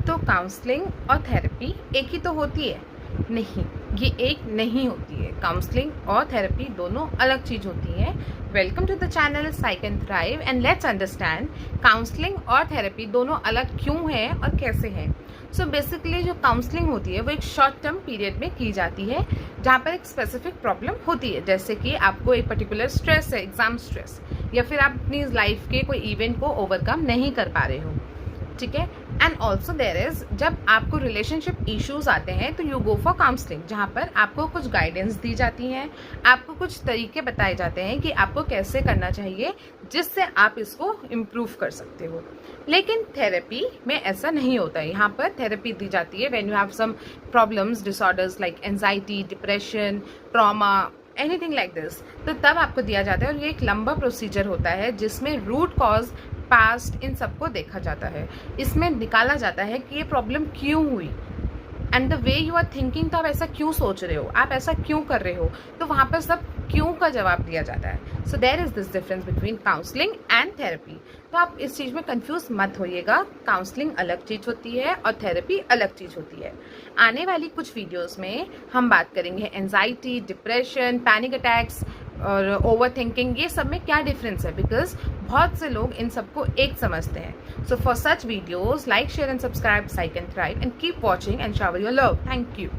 तो काउंसलिंग और थेरेपी एक ही तो होती है? नहीं, ये एक नहीं होती है। काउंसलिंग और थेरेपी दोनों अलग चीज होती है। Welcome to the channel psych and thrive and let's understand counselling और थेरेपी दोनों अलग क्यों है और कैसे है। सो बेसिकली जो काउंसलिंग होती है वो एक शॉर्ट टर्म पीरियड में की जाती है, जहाँ पर एक स्पेसिफिक प्रॉब्लम होती है, जैसे कि आपको एक पर्टिकुलर स्ट्रेस है, एग्जाम स्ट्रेस, या फिर आप अपनी लाइफ के कोई इवेंट को ओवरकम नहीं कर पा रहे हो, ठीक है। एंड ऑल्सो देयर इज, जब आपको रिलेशनशिप इश्यूज आते हैं तो यू गो फॉर काउंसलिंग, जहाँ पर आपको कुछ गाइडेंस दी जाती हैं, आपको कुछ तरीके बताए जाते हैं कि आपको कैसे करना चाहिए जिससे आप इसको इम्प्रूव कर सकते हो। लेकिन थेरेपी में ऐसा नहीं होता है। यहाँ पर थेरेपी दी जाती है when you have some problems, disorders like anxiety, depression, trauma, anything like this, तो तब आपको दिया जाता है। और ये एक लंबा प्रोसीजर होता है जिसमें रूट कॉज, पास्ट, इन सबको देखा जाता है। इसमें निकाला जाता है कि ये प्रॉब्लम क्यों हुई and the way you are thinking, तो आप ऐसा क्यों सोच रहे हो, आप ऐसा क्यों कर रहे हो, तो वहाँ पर सब क्यों का जवाब दिया जाता है। So there is this difference between counselling and therapy. तो आप इस चीज़ में कंफ्यूज मत होइएगा। काउंसलिंग अलग चीज़ होती है और थेरेपी अलग चीज़ होती है। आने वाली कुछ वीडियोस में हम बात करेंगे एंजाइटी, डिप्रेशन, पैनिक अटैक्स और ओवर थिंकिंग, ये सब में क्या डिफरेंस है, बिकॉज बहुत से लोग इन सबको एक समझते हैं। So for such videos, like, share and subscribe psych and thrive and keep watching and shower your love. Thank you.